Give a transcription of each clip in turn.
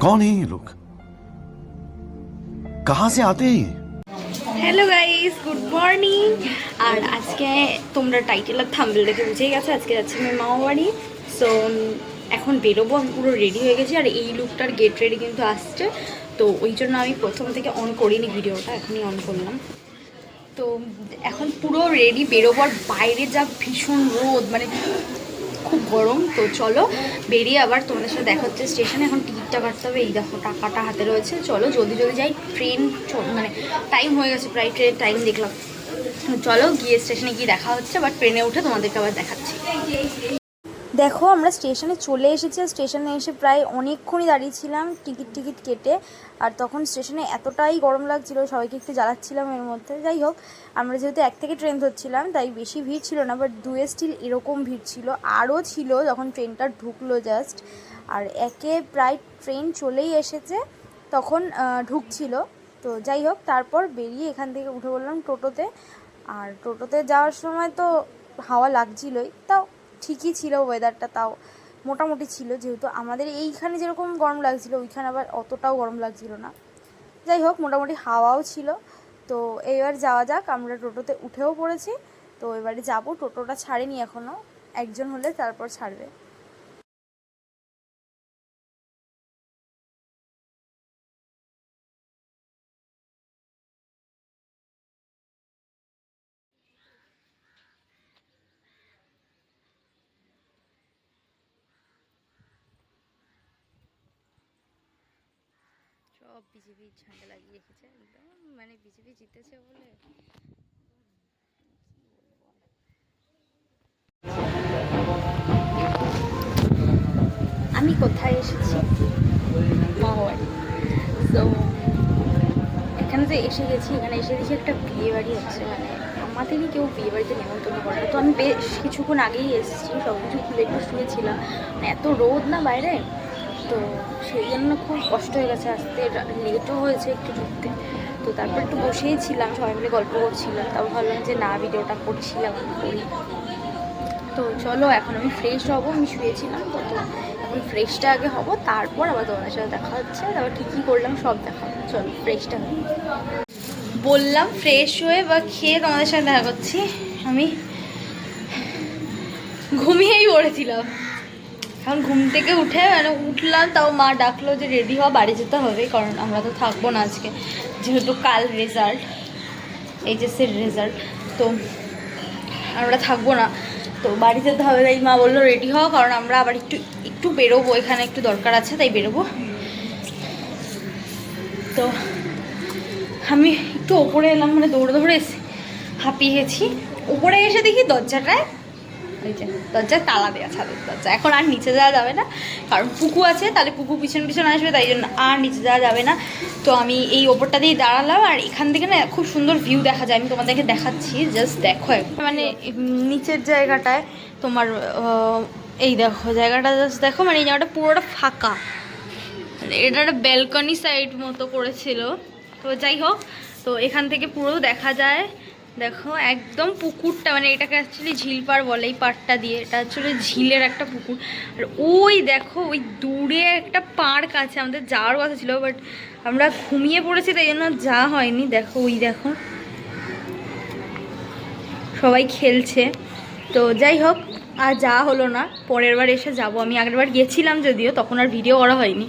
कौन है ये लोग? कहाँ से आते हैं? Hello guys, good morning. আর আজকে তোমরা টাইটেল আর থাম্বনেল দেখে বুঝেই গেছো আজকে যাচ্ছি আমি মামা বাড়ি। সো এখন বেরোবো, আমি পুরো রেডি হয়ে গেছি। আর এই লুকটার গেট রেডি কিন্তু আসছে, তো ওই জন্য আমি প্রথম থেকে অন করিনি ভিডিওটা, এখনই অন করলাম। তো এখন পুরো রেডি বেরোবো। আর বাইরে যা ভীষণ রোদ, মানে খুব গরম। তো চলো বেরিয়ে আবার তোমাদের সাথে দেখা হচ্ছে স্টেশনে। এখন টিকিটটা কাটতে হবে। এই দেখো টাকাটা হাতে রয়েছে। চলো জলদি জলদি যাই, ট্রেন মানে টাইম হয়ে গেছে প্রায়, ট্রেনের টাইম দেখলাম। চলো গিয়ে স্টেশনে গিয়ে দেখা হচ্ছে, বাট ট্রেনে উঠে তোমাদেরকে আবার দেখাচ্ছি। দেখো আমরা স্টেশনে চলে এসেছি। স্টেশনে এসে প্রায় অনেকক্ষণই দাঁড়িয়েছিলাম টিকিট কেটে। আর তখন স্টেশনে এতটাই গরম লাগছিল, সবাইকে একটু জ্বালাচ্ছিলাম এর মধ্যে। যাই হোক, আমরা যেহেতু এক থেকে ট্রেন ধরছিলাম তাই বেশি ভিড় ছিল না, বাট দুয়ে স্টিল এরকম ভিড় ছিল। আরও ছিল যখন ট্রেনটা ঢুকলো জাস্ট। আর একে প্রায় ট্রেন চলেই এসেছে তখন ঢুকছিল। তো যাই হোক, তারপর বেরিয়ে এখান থেকে উঠে বললাম টোটোতে। আর টোটোতে যাওয়ার সময় তো হাওয়া লাগছিলই, তাও ঠিকই ছিল ওয়েদারটা, তাও মোটামুটি ছিল। যেহেতু আমাদের এইখানে যেরকম গরম লাগছিল ওইখানে আবার অতটাও গরম লাগছিল না। যাই হোক, মোটামুটি হাওয়াও ছিল। তো এবার যাওয়া যাক, আমরা টোটোতে উঠেও পড়েছি। তো এবারে যাবো, টোটোটা ছাড়েনি এখনও, একজন হলে তারপর ছাড়বে। সব বিজেপির ঝান্ডা লাগিয়ে রেখেছে একদম, মানে বিজেপি জিতেছে বলে। আমি কোথায় এসেছি? মামাবাড়ি। তো এখানে তো এসে গেছি, এখানে এসে দেখি একটা বিয়ে বাড়ি হচ্ছে। মানে আমাদেরই কেউ বিয়ে বাড়িতে নেমন্তন্ন করে না। তো আমি বেশ কিছুক্ষণ আগেই এসেছি, সব কিছু খুলে একটু শুয়েছিলাম। মানে এত রোদ না বাইরে, তো সেই জন্য খুব কষ্ট হয়ে গেছে আসতে, লেটও হয়েছে একটু ঢুকতে। তো তারপর একটু বসেই ছিলাম, সবাই মিলে গল্প করছিলাম। তাও ভাবলাম যে না, ভিডিওটা করছিলাম আমি করি। তো চলো এখন আমি ফ্রেশ হবো, আমি শুয়েছিলাম তো, তো এখন ফ্রেশটা আগে হবো, তারপর আবার তোমাদের সাথে দেখা হচ্ছে। তারপর কী কী করলাম সব দেখা হবে। চলো ফ্রেশটা হবো, বললাম ফ্রেশ হয়ে বা খেয়ে তোমাদের সাথে দেখা করছি। আমি ঘুমিয়েই পড়েছিলাম, এখন ঘুম থেকে উঠে মানে উঠলাম, তাও মা ডাকলো যে রেডি হওয়া, বাড়ি যেতে হবে, কারণ আমরা তো থাকবো না আজকে, যেহেতু কাল রেজাল্ট, এইচএসের রেজাল্ট। তো আমরা থাকবো না, তো বাড়ি যেতে হবে। তাই মা বললো রেডি হওয়া, কারণ আমরা আবার একটু বেরোবো, এখানে একটু দরকার আছে, তাই বেরোবো। তো আমি একটু ওপরে এলাম, মানে দৌড়ে দৌড়ে এসে হাঁপিয়ে গেছি। ওপরে এসে দেখি দরজাটায়, ওই যে দরজায় তালা দেওয়া, ছাদের দরজা। এখন আর নিচে যাওয়া যাবে না, কারণ পুকু আছে, তাহলে পুকু পিছন পিছন আসবে, তাই জন্য আর নিচে যাওয়া যাবে না। তো আমি এই ওপরটা দিয়ে দাঁড়ালাম, আর এখান থেকে না খুব সুন্দর ভিউ দেখা যায়। আমি তোমাদেরকে দেখাচ্ছি, জাস্ট দেখো। মানে নিচের জায়গাটায় তোমার এই দেখো জায়গাটা, জাস্ট দেখো, মানে এই জায়গাটা পুরোটা ফাঁকা। এটা একটা ব্যালকনি সাইড মতো করেছিল। তো যাই হোক, তো এখান থেকে পুরো দেখা যায়, দেখো একদম পুকুরটা, মানে এটাকে অ্যাকচুয়ালি ঝিল পাড় বলে, এই পাড়টা দিয়ে। এটা অ্যাকচুয়ালি ঝিলের একটা পুকুর। আর ওই দেখো ওই দূরে একটা পার্ক আছে, আমাদের যাওয়ার কথা ছিল, বাট আমরা ঘুমিয়ে পড়েছি, তাই জন্য যাওয়া হয়নি। দেখো ওই দেখো সবাই খেলছে। তো যাই হোক, আর যাওয়া হলো না, পরের বার এসে যাব। আমি আগের বার গেছিলাম যদিও, তখন আর ভিডিও করা হয়নি।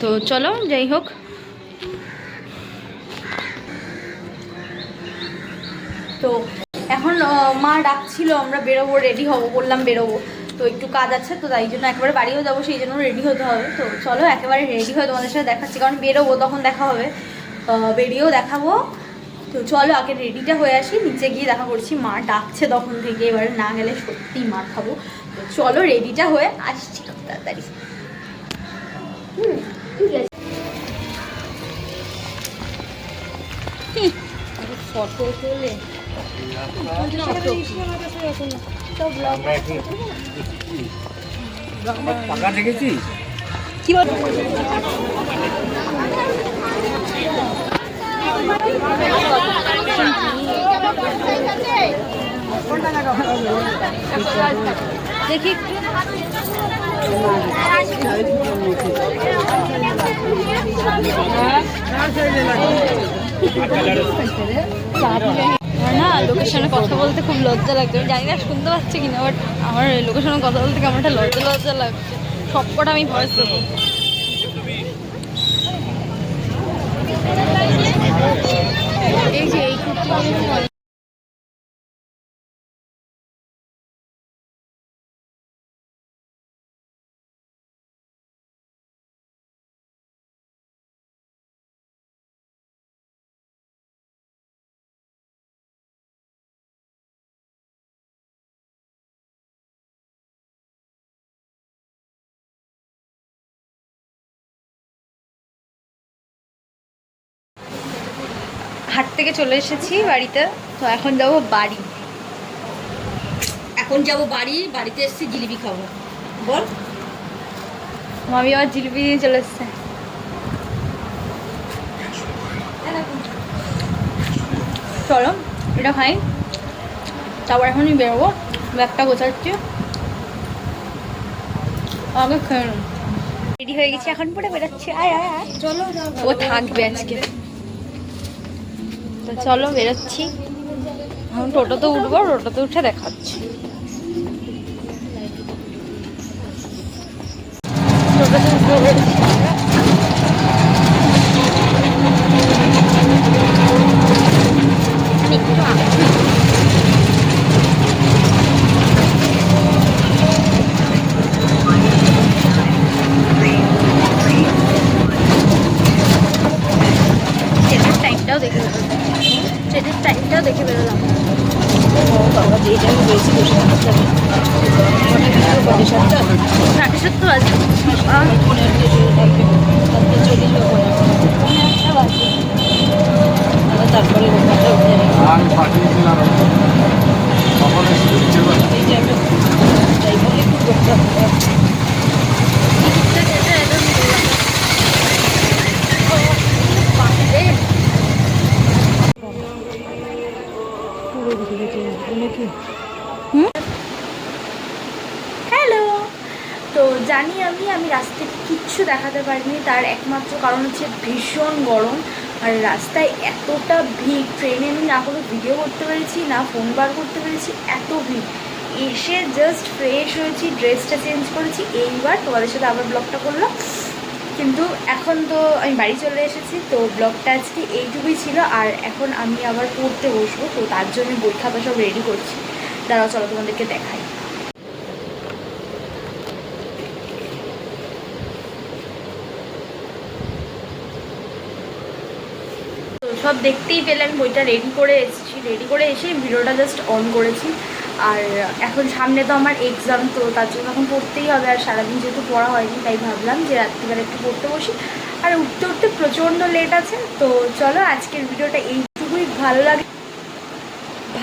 তো চলো যাই হোক, তো এখন মা ডাকছিল, আমরা বেরোবো, রেডি হবো, বললাম বেরোবো। তো একটু কাজ আছে, তো তাই জন্য একেবারে বাড়িও যাবো, সেই জন্য রেডি হতে হবে। তো চলো একেবারে রেডি হয়ে তোমাদের সাথে দেখাচ্ছি, কারণ বেরোবো তখন দেখা হবে, বেরিয়েও দেখাবো। তো চলো আগে রেডিটা হয়ে আসি, নিচে গিয়ে দেখা করছি। মা ডাকছে তখন থেকে, এবারে না গেলে সত্যিই মার খাবো। তো চলো রেডিটা হয়ে আসছি খুব তাড়াতাড়ি। ঠিক আছে, ফটো তোলে কি বল, দেখি না লোকেশনে কথা বলতে খুব লজ্জা লাগছে, আমি জানি না শুনতে পাচ্ছি কিনা, বাট আমার লোকেশনে কথা বলতে কেমন একটা লজ্জা লজ্জা লাগছে। সবকটা আমি ভয়েস দেবো। এই যে এই কুর্তি হাট থেকে চলে এসেছি বাড়িতে, তো এখন যাবো বাড়ি। বাড়িতে এসেছি জিলিপি খাবো। বল, মামি আবার জিলিপি নিয়ে চলে এসছে। চলো এটা খাই, তারপর এখনই বেরোবো, ব্যাগটা গোছাচ্ছি, আগে খেয়ে রেডি হয়ে গেছি, এখন পরে বেরোচ্ছি। আয় আয় আয়, চলো ও থাকবে আজকে। তো চলো বেরোচ্ছি, এখন টোটোতে উঠবো, টোটোতে উঠে দেখাচ্ছি। টোটোতে উঠবো, টাইমটাও দেখে বেরোলাম, ট্রেনের টাইমটাও দেখে বেরোলাম। সাড়ে সাতটা বাজে, তারপরে হ্যালো। তো জানি আমি রাস্তা থেকে কিচ্ছু দেখাতে পারিনি, তার একমাত্র কারণ হচ্ছে ভীষণ গরম আর রাস্তায় এতটা ভিড়। ট্রেনে আমি না কোনো ভিডিও করতে পেরেছি না ফোন বার করতে পেরেছি, এত ভিড়। এসে জাস্ট ফ্রেশ হয়েছি, ড্রেসটা চেঞ্জ করেছি, এইবার তোমাদের সাথে আবার ব্লগটা করলাম। কিন্তু এখন তো আমি বাড়ি চলে এসেছি, তো ব্লগটা আজকে এইটুকুই ছিল। আর এখন আমি আবার পড়তে বসবো, তো তার জন্য বই খাতা সব রেডি করছি। দাঁড়াও চলো তোমাদেরকে দেখাই। তো সব দেখতেই পেলে আমি বইটা রেডি করে এসেছি, রেডি করে এসে ভিডিওটা জাস্ট অন করেছি। আর এখন সামনে তো আমার এক্সাম, তো তার জন্য এখন পড়তেই হবে। আর সারাদিন যেহেতু পড়া হয়নি, তাই ভাবলাম যে রাত্রিবেলা একটু পড়তে বসি। আর উঠতে উঠতে প্রচণ্ড লেট আছে। তো চলো আজকের ভিডিওটা এইটুকুই।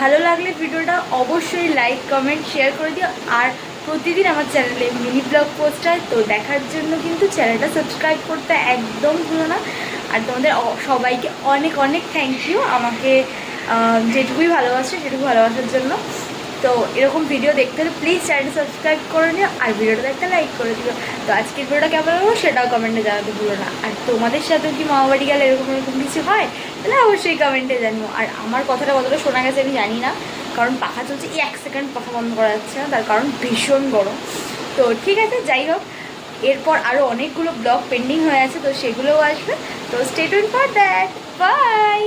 ভালো লাগলে ভিডিওটা অবশ্যই লাইক কমেন্ট শেয়ার করে দিও। আর প্রতিদিন আমার চ্যানেলে মিনি ব্লগ পোস্ট হয়, তো দেখার জন্য কিন্তু চ্যানেলটা সাবস্ক্রাইব করতে একদম ভুলো না। আর তোমাদের সবাইকে অনেক অনেক থ্যাংক ইউ, আমাকে যেটুকুই ভালোবাসে সেটুকু ভালোবাসার জন্য। তো এরকম ভিডিও দেখতে হলে প্লিজ চ্যানেলটা সাবস্ক্রাইব করে নিও, আর ভিডিওটা একটা লাইক করে দিও। তো আজকের ভিডিওটা কেমন লাগলো সেটাও কমেন্টে জানাতে ভুলো না। আর তোমাদের সাথেও কি মামাবাড়ি গেলে এরকম এরকম কিছু হয়, তাহলে অবশ্যই কমেন্টে জানিও। আর আমার কথাটা কতটা শোনা গেছে আমি জানি না, কারণ পাখা চলছে, এই 1 সেকেন্ড পাখা বন্ধ করা যাচ্ছে না, তার কারণ ভীষণ গরম। তো ঠিক আছে, যাই হোক, এরপর আরও অনেকগুলো ব্লগ পেন্ডিং হয়ে আছে, তো সেগুলোও আসবে। তো stay tuned for that. By.